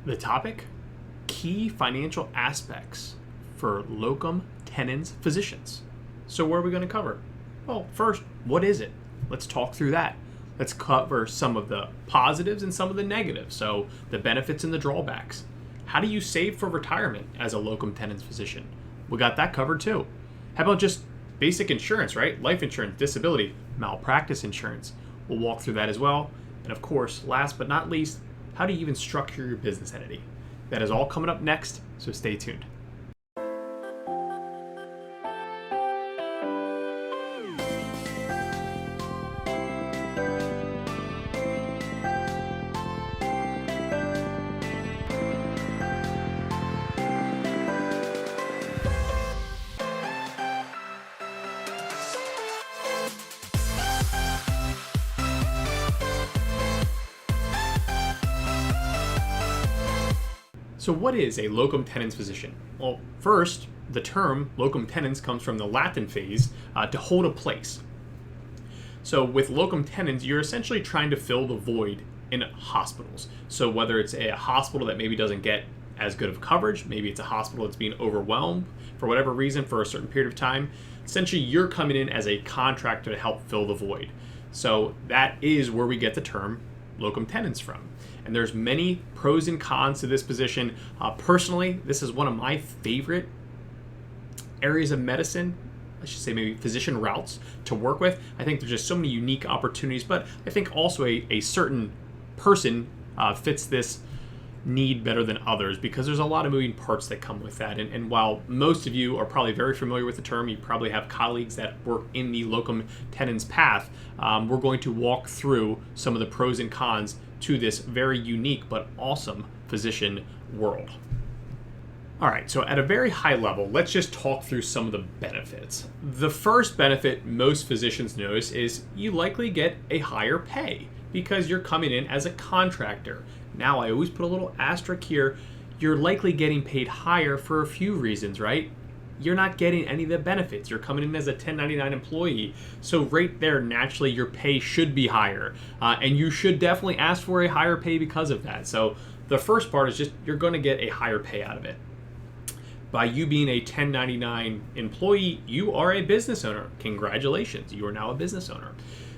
The topic: key financial aspects for locum tenens physicians. So what are we going to cover? Well, first, what is it? Let's talk through that. Let's cover some of the positives and some of the negatives. So the benefits and the drawbacks. How do you save for retirement as a locum tenens physician? We got that covered too. How about just basic insurance, right? Life insurance, disability, malpractice insurance. We'll walk through that as well. And of course, last but not least, how do you even structure your business entity? That is all coming up next, so stay tuned. So what is a locum tenens physician? Well, first, the term locum tenens comes from the Latin phrase to hold a place. So with locum tenens, you're essentially trying to fill the void in hospitals. So whether it's a hospital that maybe doesn't get as good of coverage, maybe it's a hospital that's being overwhelmed for whatever reason for a certain period of time, essentially you're coming in as a contractor to help fill the void. So that is where we get the term locum tenens from. And there's many pros and cons to this position. Personally, this is one of my favorite areas of medicine, I should say maybe physician routes to work with. I think there's just so many unique opportunities, but I think also a certain person fits this need better than others because there's a lot of moving parts that come with that. And while most of you are probably very familiar with the term, you probably have colleagues that work in the locum tenens path, we're going to walk through some of the pros and cons to this very unique but awesome physician world. All right, so at a very high level, let's just talk through some of the benefits. The first benefit most physicians notice is you likely get a higher pay because you're coming in as a contractor. Now, I always put a little asterisk here. You're likely getting paid higher for a few reasons, right? You're not getting any of the benefits. You're coming in as a 1099 employee. So right there, naturally, your pay should be higher. And you should definitely ask for a higher pay because of that. So the first part is just you're going to get a higher pay out of it. By you being a 1099 employee, you are a business owner. Congratulations, you are now a business owner.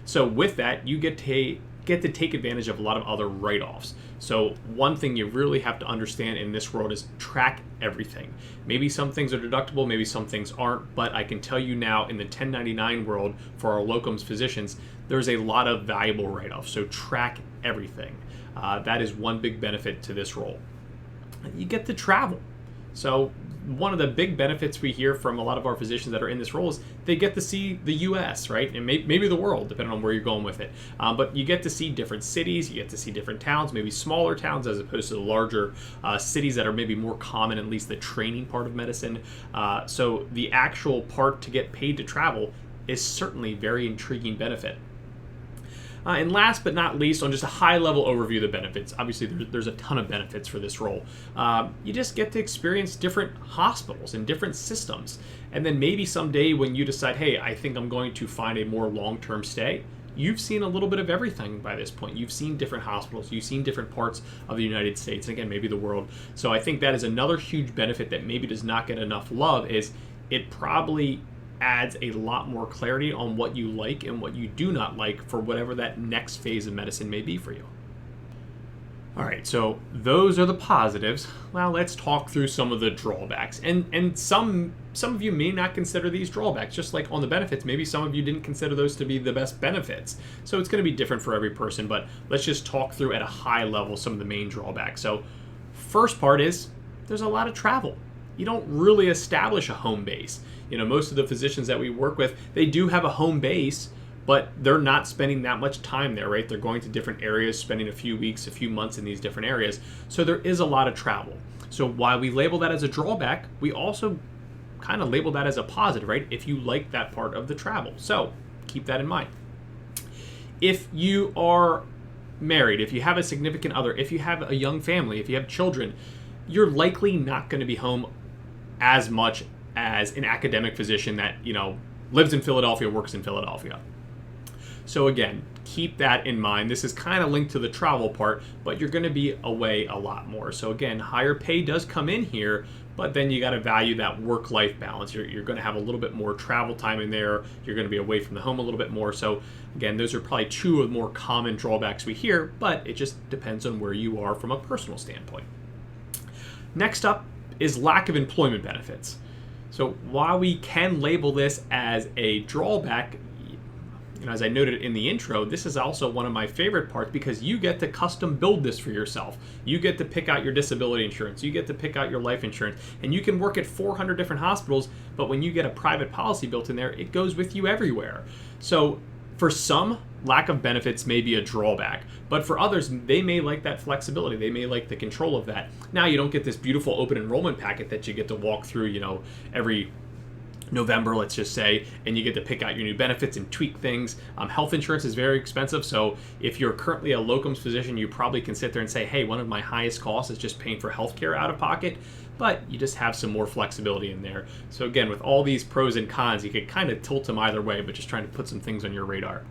So with that, you get to take advantage of a lot of other write-offs. So one thing you really have to understand in this world is track everything. Maybe some things are deductible, maybe some things aren't, but I can tell you now in the 1099 world for our locums physicians, there's a lot of valuable write-offs. So track everything. That is one big benefit to this role. You get to travel. So one of the big benefits we hear from a lot of our physicians that are in this role is they get to see the U.S., right? And maybe the world, depending on where you're going with it. But you get to see different cities, you get to see different towns, maybe smaller towns as opposed to the larger cities that are maybe more common, at least the training part of medicine. So the actual part to get paid to travel is certainly a very intriguing benefit. And last but not least, on just a high-level overview of the benefits, obviously there's a ton of benefits for this role. You just get to experience different hospitals and different systems. And then maybe someday when you decide, hey, I think I'm going to find a more long-term stay, you've seen a little bit of everything by this point. You've seen different hospitals. You've seen different parts of the United States, and again, maybe the world. So I think that is another huge benefit that maybe does not get enough love is it probably adds a lot more clarity on what you like and what you do not like for whatever that next phase of medicine may be for you. All right, so those are the positives. Well, let's talk through some of the drawbacks. And some of you may not consider these drawbacks, just like on the benefits, maybe some of you didn't consider those to be the best benefits. So it's going to be different for every person, but let's just talk through at a high level some of the main drawbacks. So first part is there's a lot of travel. You don't really establish a home base. You know, most of the physicians that we work with, they do have a home base, but they're not spending that much time there, right? They're going to different areas, spending a few weeks, a few months in these different areas. So there is a lot of travel. So while we label that as a drawback, we also kind of label that as a positive, right? If you like that part of the travel. So keep that in mind. If you are married, if you have a significant other, if you have a young family, if you have children, you're likely not going to be home as much as an academic physician that, lives in Philadelphia, works in Philadelphia. So again, keep that in mind. This is kind of linked to the travel part, but you're going to be away a lot more. So again, higher pay does come in here, but then you got to value that work-life balance. You're going to have a little bit more travel time in there. You're going to be away from the home a little bit more. So again, those are probably two of the more common drawbacks we hear, but it just depends on where you are from a personal standpoint. Next up is lack of employment benefits. So while we can label this as a drawback, as I noted in the intro, this is also one of my favorite parts because you get to custom build this for yourself. You get to pick out your disability insurance. You get to pick out your life insurance. And you can work at 400 different hospitals, but when you get a private policy built in there, it goes with you everywhere. So for some, lack of benefits may be a drawback, but for others, they may like that flexibility. They may like the control of that. Now you don't get this beautiful open enrollment packet that you get to walk through, every November, let's just say, and you get to pick out your new benefits and tweak things. Health insurance is very expensive, so if you're currently a locums physician, you probably can sit there and say, hey, one of my highest costs is just paying for healthcare out of pocket, but you just have some more flexibility in there. So again, with all these pros and cons, you could kind of tilt them either way, but just trying to put some things on your radar.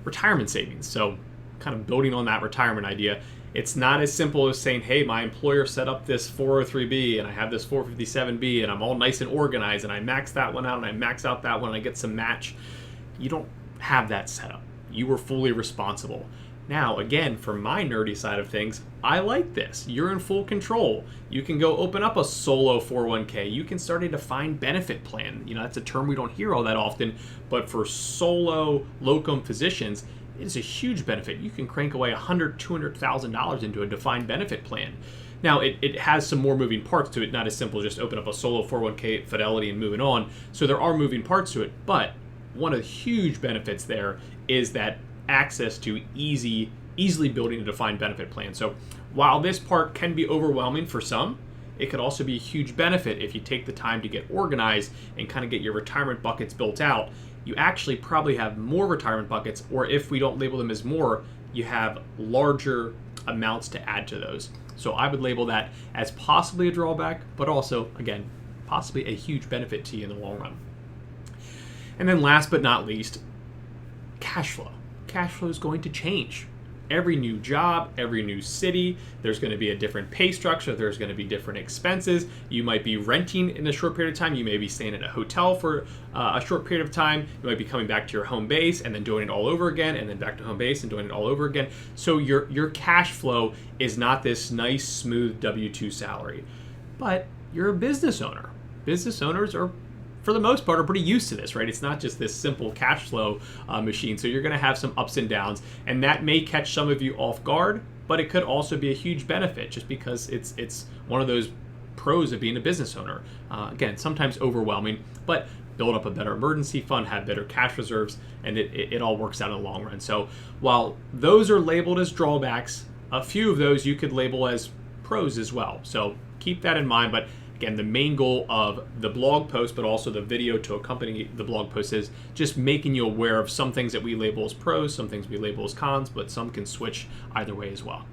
Retirement savings, so kind of building on that retirement idea. It's not as simple as saying, hey, my employer set up this 403B and I have this 457B and I'm all nice and organized and I max that one out and I max out that one and I get some match. You don't have that set up. You were fully responsible. Now, again, for my nerdy side of things, I like this. You're in full control. You can go open up a solo 401k. You can start a defined benefit plan. That's a term we don't hear all that often, but for solo locum physicians, it is a huge benefit. You can crank away $100,000, $200,000 into a defined benefit plan. Now, it has some more moving parts to it, not as simple as just open up a solo 401k Fidelity and moving on. So there are moving parts to it, but one of the huge benefits there is that access to easily building a defined benefit plan. So while this part can be overwhelming for some, it could also be a huge benefit if you take the time to get organized and kind of get your retirement buckets built out. You actually probably have more retirement buckets, or if we don't label them as more, you have larger amounts to add to those. So I would label that as possibly a drawback, but also, again, possibly a huge benefit to you in the long run. And then last but not least, cash flow. Cash flow is going to change. Every new job, every new city, there's going to be a different pay structure, there's going to be different expenses. You might be renting in a short period of time, you may be staying at a hotel for a short period of time, you might be coming back to your home base and then doing it all over again, and then back to home base and doing it all over again. So your cash flow is not this nice, smooth W-2 salary, but you're a business owner. Business owners are, for the most part, are pretty used to this, right? It's not just this simple cash flow machine. So you're going to have some ups and downs, and that may catch some of you off guard, but it could also be a huge benefit just because it's one of those pros of being a business owner. Again, sometimes overwhelming, but build up a better emergency fund, have better cash reserves, and it all works out in the long run. So while those are labeled as drawbacks, a few of those you could label as pros as well. So keep that in mind, but again, the main goal of the blog post, but also the video to accompany the blog post, is just making you aware of some things that we label as pros, some things we label as cons, but some can switch either way as well.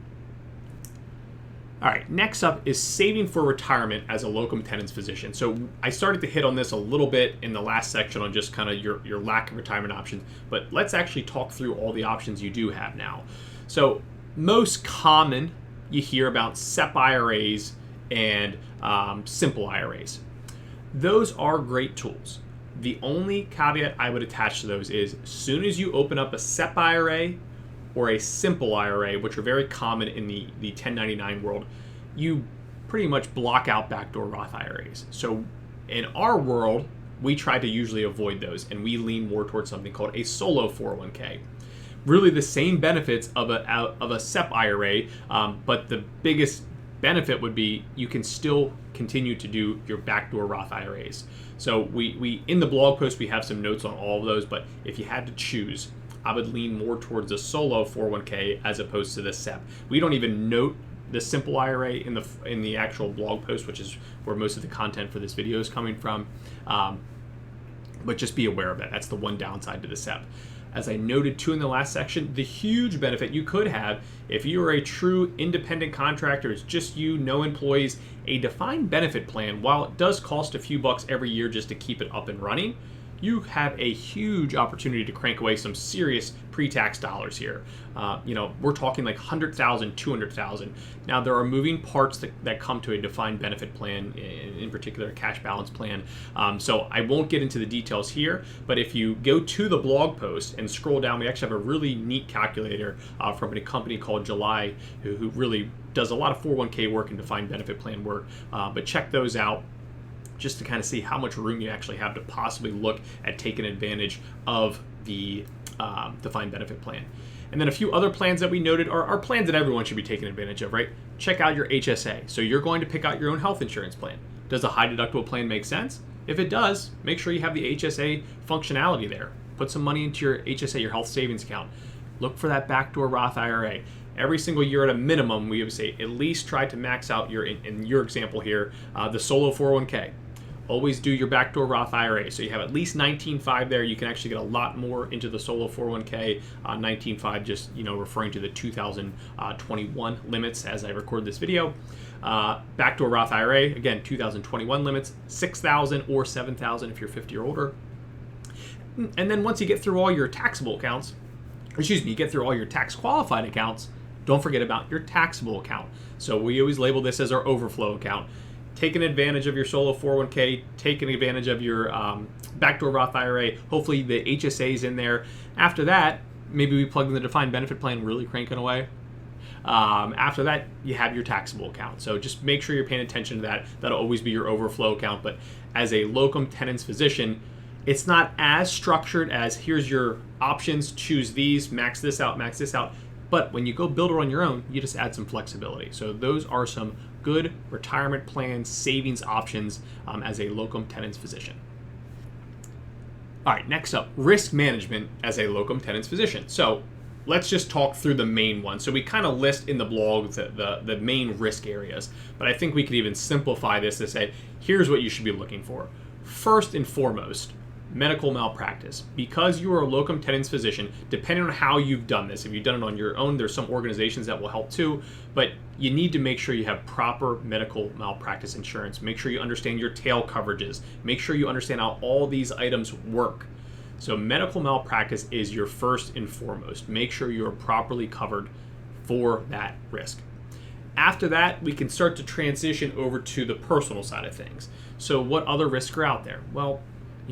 All right, next up is saving for retirement as a locum tenens physician. So I started to hit on this a little bit in the last section on just kind of your lack of retirement options, but let's actually talk through all the options you do have now. So most common, you hear about SEP IRAs and simple IRAs. Those are great tools. The only caveat I would attach to those is as soon as you open up a SEP IRA or a simple IRA, which are very common in the 1099 world, you pretty much block out backdoor Roth IRAs. So in our world, we try to usually avoid those, and we lean more towards something called a solo 401k. Really the same benefits of a SEP IRA, but the biggest benefit would be you can still continue to do your backdoor Roth IRAs. So we in the blog post, we have some notes on all of those, but if you had to choose, I would lean more towards the solo 401k as opposed to the SEP. We don't even note the simple IRA in the actual blog post, which is where most of the content for this video is coming from. But just be aware of that. That's the one downside to the SEP. As I noted too in the last section, the huge benefit you could have if you are a true independent contractor, it's just you, no employees, a defined benefit plan, while it does cost a few bucks every year just to keep it up and running, you have a huge opportunity to crank away some serious pre-tax dollars here. We're talking like 100,000, 200,000. Now, there are moving parts that come to a defined benefit plan, in particular a cash balance plan. So I won't get into the details here, but if you go to the blog post and scroll down, we actually have a really neat calculator from a company called July, who really does a lot of 401k work and defined benefit plan work. But check those out, just to kind of see how much room you actually have to possibly look at taking advantage of the defined benefit plan. And then a few other plans that we noted are plans that everyone should be taking advantage of, right? Check out your HSA. So you're going to pick out your own health insurance plan. Does a high deductible plan make sense? If it does, make sure you have the HSA functionality there. Put some money into your HSA, your health savings account. Look for that backdoor Roth IRA. Every single year at a minimum, we would say at least try to max out in your example here, the solo 401k. Always do your backdoor Roth IRA. So you have at least 19.5 there. You can actually get a lot more into the solo 401k. 19.5 just referring to the 2021 limits as I record this video. Backdoor Roth IRA, again, 2021 limits, 6,000 or 7,000 if you're 50 or older. And then once you get through all your taxable accounts, you get through all your tax qualified accounts, don't forget about your taxable account. So we always label this as our overflow account. Taking advantage of your solo 401k, taking advantage of your backdoor Roth IRA, hopefully the HSA is in there. After that, maybe we plug in the defined benefit plan, really cranking away. After that, you have your taxable account. So just make sure you're paying attention to that. That'll always be your overflow account. But as a locum tenens physician, it's not as structured as here's your options, choose these, max this out, max this out. But when you go build it on your own, you just add some flexibility. So those are some good retirement plan savings options as a locum tenens physician. All right, next up, risk management as a locum tenens physician. So let's just talk through the main ones. So we kind of list in the blog the main risk areas, but I think we could even simplify this to say, here's what you should be looking for. First and foremost, medical malpractice. Because you are a locum tenens physician, depending on how you've done this, if you've done it on your own, there's some organizations that will help too, but you need to make sure you have proper medical malpractice insurance. Make sure you understand your tail coverages. Make sure you understand how all these items work. So medical malpractice is your first and foremost. Make sure you're properly covered for that risk. After that, we can start to transition over to the personal side of things. So what other risks are out there? Well,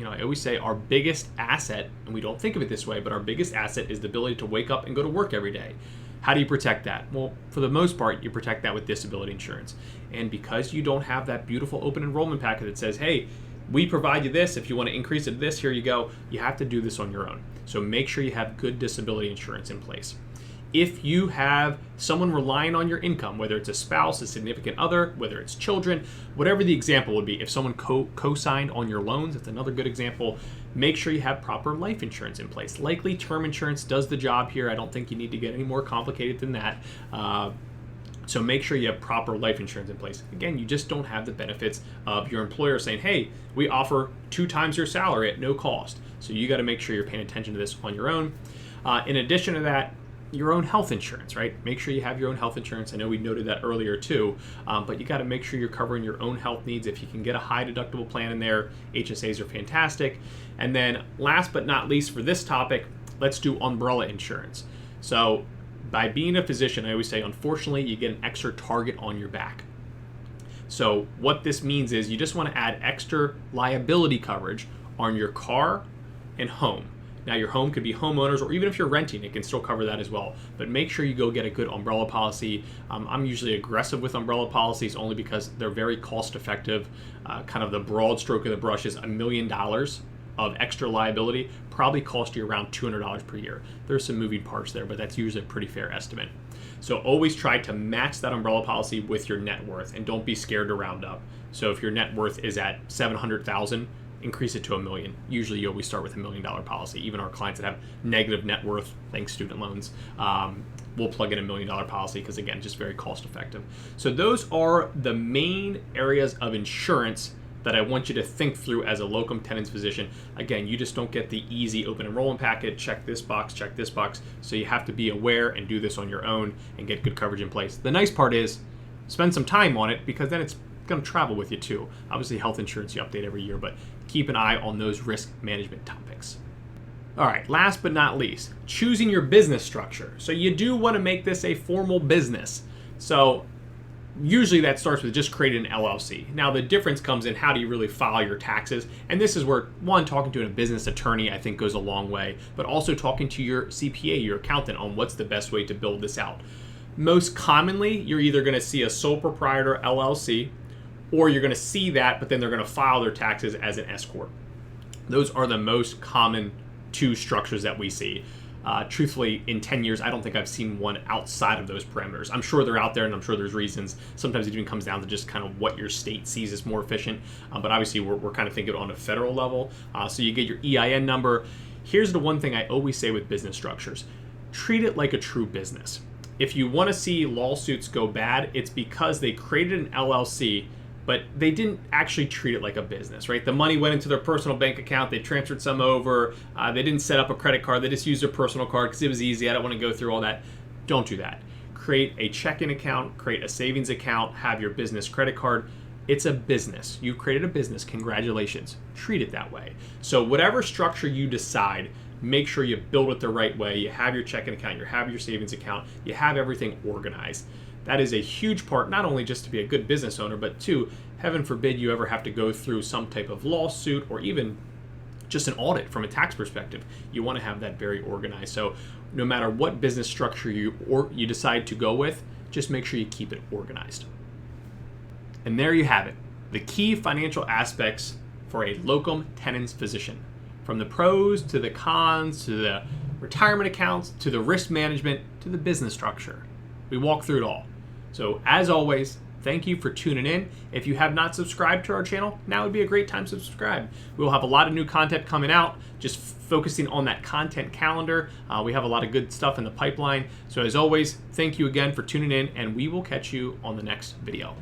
I always say our biggest asset, and we don't think of it this way, but our biggest asset is the ability to wake up and go to work every day. How do you protect that? Well, for the most part, you protect that with disability insurance. And because you don't have that beautiful open enrollment packet that says, hey, we provide you this, if you want to increase it to this, here you go, you have to do this on your own. So make sure you have good disability insurance in place. If you have someone relying on your income, whether it's a spouse, a significant other, whether it's children, whatever the example would be, if someone co-signed on your loans, that's another good example, make sure you have proper life insurance in place. Likely term insurance does the job here. I don't think you need to get any more complicated than that. So make sure you have proper life insurance in place. Again, you just don't have the benefits of your employer saying, hey, we offer 2 times your salary at no cost. So you got to make sure you're paying attention to this on your own. In addition to that, your own health insurance, right? Make sure you have your own health insurance. I know we noted that earlier too, but you got to make sure you're covering your own health needs. If you can get a high deductible plan in there, HSAs are fantastic. And then last but not least for this topic, let's do umbrella insurance. So by being a physician, I always say, unfortunately, you get an extra target on your back. So what this means is you just want to add extra liability coverage on your car and home. Now your home could be homeowners, or even if you're renting, it can still cover that as well. But make sure you go get a good umbrella policy. I'm usually aggressive with umbrella policies only because they're very cost effective. Kind of the broad stroke of the brush is $1 million of extra liability probably cost you around $200 per year. There's some moving parts there, but that's usually a pretty fair estimate. So always try to match that umbrella policy with your net worth, and don't be scared to round up. So if your net worth is at $700,000, increase it to $1 million. Usually you always start with $1 million policy. Even our clients that have negative net worth, thanks student loans, we'll plug in $1 million policy because, again, just very cost effective. So those are the main areas of insurance that I want you to think through as a locum tenens physician. Again, you just don't get the easy open enrollment packet, check this box, so you have to be aware and do this on your own and get good coverage in place. The nice part is spend some time on it, because then it's going to travel with you too. Obviously, health insurance you update every year, but keep an eye on those risk management topics. All right, last but not least, choosing your business structure. So you do want to make this a formal business. So usually that starts with just creating an LLC. Now the difference comes in how do you really file your taxes, and this is where one, talking to a business attorney I think goes a long way, but also talking to your CPA, your accountant, on what's the best way to build this out. Most commonly, you're either going to see a sole proprietor LLC, or you're going to see that, but then they're going to file their taxes as an S corp. Those are the most common two structures that we see. Truthfully, in 10 years, I don't think I've seen one outside of those parameters. I'm sure they're out there, and I'm sure there's reasons. Sometimes it even comes down to just kind of what your state sees as more efficient. But obviously, we're kind of thinking on a federal level. So you get your EIN number. Here's the one thing I always say with business structures. Treat it like a true business. If you want to see lawsuits go bad, it's because they created an LLC, but they didn't actually treat it like a business, right? The money went into their personal bank account. They transferred some over. They didn't set up a credit card. They just used their personal card because it was easy. I don't want to go through all that. Don't do that. Create a checking account, create a savings account, have your business credit card. It's a business. You created a business. Congratulations. Treat it that way. So whatever structure you decide, make sure you build it the right way. You have your checking account, you have your savings account, you have everything organized. That is a huge part, not only just to be a good business owner, but two, heaven forbid you ever have to go through some type of lawsuit or even just an audit from a tax perspective. You want to have that very organized. So no matter what business structure you decide to go with, just make sure you keep it organized. And there you have it, the key financial aspects for a locum tenens physician. From the pros to the cons to the retirement accounts to the risk management to the business structure. We walk through it all. So as always, thank you for tuning in. If you have not subscribed to our channel, now would be a great time to subscribe. We'll have a lot of new content coming out, just focusing on that content calendar. We have a lot of good stuff in the pipeline. So as always, thank you again for tuning in, and we will catch you on the next video.